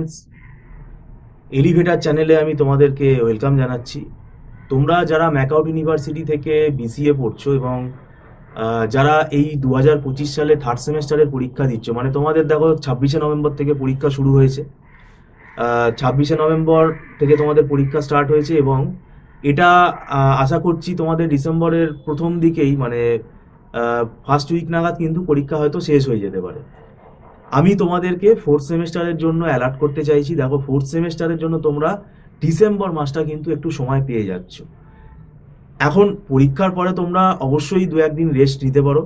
Students, elevator চ্যানেলে আমি তোমাদেরকে ওয়েলকাম জানাচ্ছি। তোমরা যারা ম্যাকআউট ইউনিভার্সিটি থেকে বিসিএ পড়ছো এবং যারা এই 2025 সালে থার্ড সেমেস্টারের পরীক্ষা দিচ্ছ, মানে তোমাদের দেখো 26শে নভেম্বর থেকে পরীক্ষা শুরু হয়েছে। 26শে নভেম্বর থেকে তোমাদের পরীক্ষা স্টার্ট হয়েছে এবং এটা আশা করছি তোমাদের ডিসেম্বরের প্রথম দিকেই, মানে ফার্স্ট উইক নাগাদ কিন্তু পরীক্ষা হয়তো শেষ হয়ে যেতে পারে। আমি তোমাদেরকে ফোর্থ সেমেস্টারের জন্য অ্যালার্ট করতে চাইছি। দেখো, ফোর্থ সেমেস্টারের জন্য তোমরা ডিসেম্বর মাসটা কিন্তু একটু সময় পেয়ে যাচ্ছ। এখন পরীক্ষার পরে তোমরা অবশ্যই 2-1 দিন রেস্ট নিতে পারো।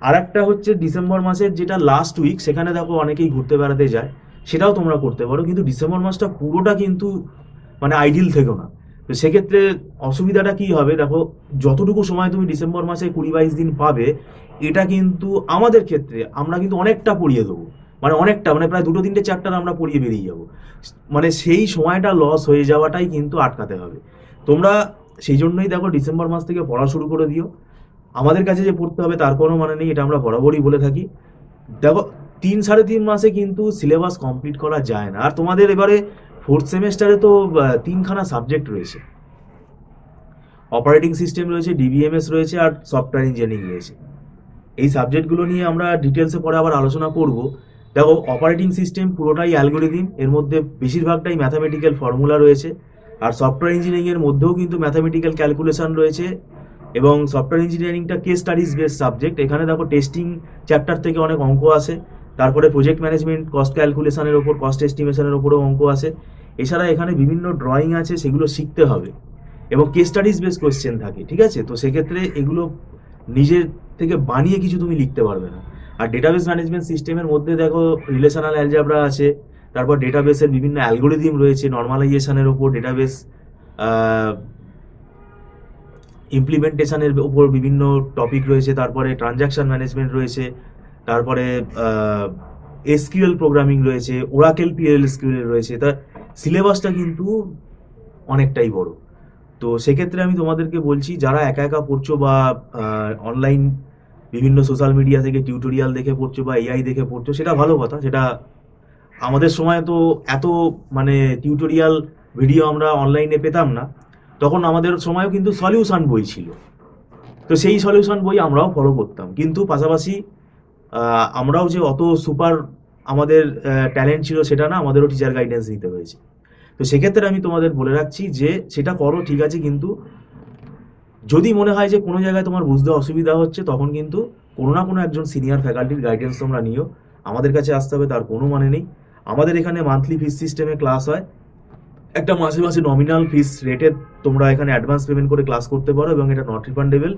আর একটা হচ্ছে ডিসেম্বর মাসের যেটা লাস্ট উইক, সেখানে দেখো অনেকেই ঘুরতে বেড়াতে যায়, সেটাও তোমরা করতে পারো। কিন্তু ডিসেম্বর মাসটা পুরোটা কিন্তু মানে আইডিল থেকো না। তো সেক্ষেত্রে অসুবিধাটা কি হবে, দেখো যতটুকু সময় তুমি ডিসেম্বর মাসে 20-22 দিন পাবে, এটা কিন্তু আমাদের ক্ষেত্রে আমরা কিন্তু অনেকটা পড়িয়ে দেবো, মানে অনেকটা, মানে প্রায় 2-3টে চ্যাপ্টার আমরা পড়িয়ে বেরিয়ে যাবো। মানে সেই সময়টা লস হয়ে যাওয়াটাই কিন্তু আটকাতে হবে। তোমরা সেই জন্যই দেখো ডিসেম্বর মাস থেকে পড়া শুরু করে দিও। আমাদের কাছে যে পড়তে হবে তার কোনো মানে নেই, এটা আমরা বরাবরই বলে থাকি। দেখো 3-3.5 মাসে কিন্তু সিলেবাস কমপ্লিট করা যায় না। আর তোমাদের এবারে ফোর্থ সেমেস্টারে তো 3খানা সাবজেক্ট রয়েছে, অপারেটিং সিস্টেম রয়েছে, ডিবিএমএস রয়েছে, আর সফটওয়্যার ইঞ্জিনিয়ারিং রয়েছে। এই সাবজেক্টগুলো নিয়ে আমরা ডিটেলসে পরে আবার আলোচনা করব। দেখো, অপারেটিং সিস্টেম পুরোটাই অ্যালগোরিদম, এর মধ্যে বেশিরভাগটাই ম্যাথামেটিক্যাল ফর্মুলা রয়েছে। আর সফটওয়্যার ইঞ্জিনিয়ারিং এর মধ্যেও কিন্তু ম্যাথামেটিক্যাল ক্যালকুলেশন রয়েছে এবং সফটওয়্যার ইঞ্জিনিয়ারিংটা কেস স্টাডিজ বেস সাবজেক্ট। এখানে দেখো টেস্টিং চ্যাপ্টার থেকে অনেক অঙ্ক আসে, তারপরে প্রজেক্ট ম্যানেজমেন্ট, কস্ট ক্যালকুলেশনের ওপর, কস্ট এস্টিমেশনের ওপরেও অঙ্ক আসে। এছাড়া এখানে বিভিন্ন ড্রয়িং আছে, সেগুলো শিখতে হবে এবং কেস স্টাডিজ বেস কোয়েশ্চেন থাকে, ঠিক আছে? তো সেক্ষেত্রে এগুলো নিজের থেকে বানিয়ে কিছু তুমি লিখতে পারবে না। আর ডেটাবেস ম্যানেজমেন্ট সিস্টেমের মধ্যে দেখো রিলেশনাল অ্যালজেব্রা আছে, তারপর ডেটাবেসের বিভিন্ন অ্যালগোরিদম রয়েছে, নর্মালাইজেশনের ওপর, ডেটাবেস ইমপ্লিমেন্টেশনের ওপর বিভিন্ন টপিক রয়েছে, তারপরে ট্রানজাকশন ম্যানেজমেন্ট রয়েছে, তারপরে এসকিউএল প্রোগ্রামিং রয়েছে, ওরাকেল পিএলএসকিউএল রয়েছে। তা সিলেবাসটা কিন্তু অনেকটাই বড়। তো সেক্ষেত্রে আমি তোমাদেরকে বলছি, যারা একা একা পড়ছো বা অনলাইন বিভিন্ন সোশ্যাল মিডিয়া থেকে টিউটোরিয়াল দেখে পড়ছো বা এআই দেখে পড়ছো, সেটা ভালো কথা। সেটা আমাদের সময় তো এত মানে টিউটোরিয়াল ভিডিও আমরা অনলাইনে পেতাম না, তখন আমাদের সময়ও কিন্তু সলিউশন বই ছিল। তো সেই সলিউশন বই আমরাও ফলো করতাম, কিন্তু পাশাপাশি আমরাও যে অত সুপার আমাদের ট্যালেন্ট ছিল সেটা না, আমাদেরও টিচার গাইডেন্স নিতে হয়েছে। তো সেক্ষেত্রে আমি তোমাদের বলে রাখছি যে সেটা করো, ঠিক আছে, কিন্তু যদি মনে হয় যে কোনো জায়গায় তোমার বুঝতে অসুবিধা হচ্ছে, তখন কিন্তু কোনো না কোনো একজন সিনিয়র ফ্যাকাল্টির গাইডেন্স তোমরা নিও। আমাদের কাছে আসতে হবে তার কোনো মানে নেই। আমাদের এখানে মান্থলি ফিস সিস্টেমে ক্লাস হয়, একটা মাসে মাসে নমিনাল ফিস রেটে তোমরা এখানে অ্যাডভান্স পেমেন্ট করে ক্লাস করতে পারো এবং এটা নট রিফান্ডেবল।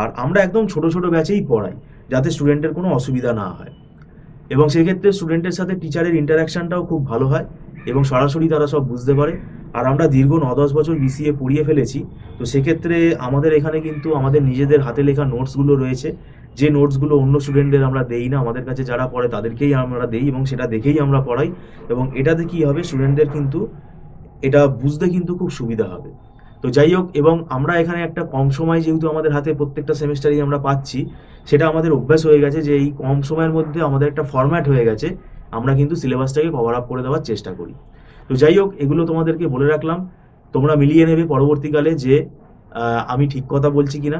আর আমরা একদম ছোট ছোট ব্যাচেই পড়াই, যাতে স্টুডেন্টের কোনো অসুবিধা না হয় এবং সেক্ষেত্রে স্টুডেন্টের সাথে টিচারের ইন্টারাকশনটাও খুব ভালো হয় এবং সরাসরি তারা সব বুঝতে পারে। আর আমরা দীর্ঘ 9-10 বছর বিসিএ পড়িয়ে ফেলেছি। তো সেক্ষেত্রে আমাদের এখানে কিন্তু আমাদের নিজেদের হাতে লেখা নোটসগুলো রয়েছে, যে নোটসগুলো অন্য স্টুডেন্টদের আমরা দেই না, আমাদের কাছে যারা পড়ে তাদেরকেই আমরা দেই এবং সেটা দেখেই আমরা পড়াই। এবং এটাতে কি হবে, স্টুডেন্টদের কিন্তু এটা বুঝতে কিন্তু খুব সুবিধা হবে। তো যাই হোক, এবং আমরা এখানে একটা কম সময় যেহেতু আমাদের হাতে প্রত্যেকটা সেমিস্টারেই আমরা পাচ্ছি, সেটা আমাদের অভ্যাস হয়ে গেছে যে এই কম সময়ের মধ্যে আমাদের একটা ফরম্যাট হয়ে গেছে, আমরা কিন্তু সিলেবাসটাকে কভার আপ করে দেওয়ার চেষ্টা করি। তো যাই হোক, এগুলো তোমাদেরকে বলে রাখলাম, তোমরা মিলিয়ে নেবে পরবর্তীকালে যে আমি ঠিক কথা বলছি কিনা।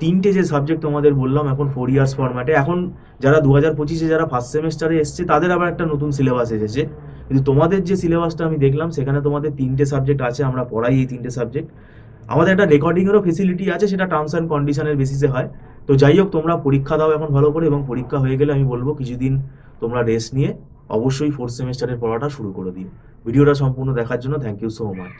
3টে যে সাবজেক্ট তোমাদের বললাম এখন 4 ইয়ার্স ফরম্যাটে, এখন যারা 2025-এ যারা ফার্স্ট সেমেস্টারে এসছে তাদের আবার একটা নতুন সিলেবাস এসেছে, কিন্তু তোমাদের যে সিলেবাসটা আমি দেখলাম সেখানে তোমাদের 3টে সাবজেক্ট আছে, আমরা পড়াই এই 3টে সাবজেক্ট। আমাদের একটা রেকর্ডিংয়েরও ফেসিলিটি আছে, সেটা টার্মস অ্যান্ড কন্ডিশনের বেসিসে হয়। তো যাই হোক, তোমরা পরীক্ষা দাও এখন ভালো করে, এবং পরীক্ষা হয়ে গেলে আমি বলবো কিছুদিন তোমরা রেস্ট নিয়ে অবশ্যই ফোর্থ সেমেস্টারের পড়াটা শুরু করে দিও। ভিডিওটা সম্পূর্ণ দেখার জন্য থ্যাংক ইউ সো মাচ।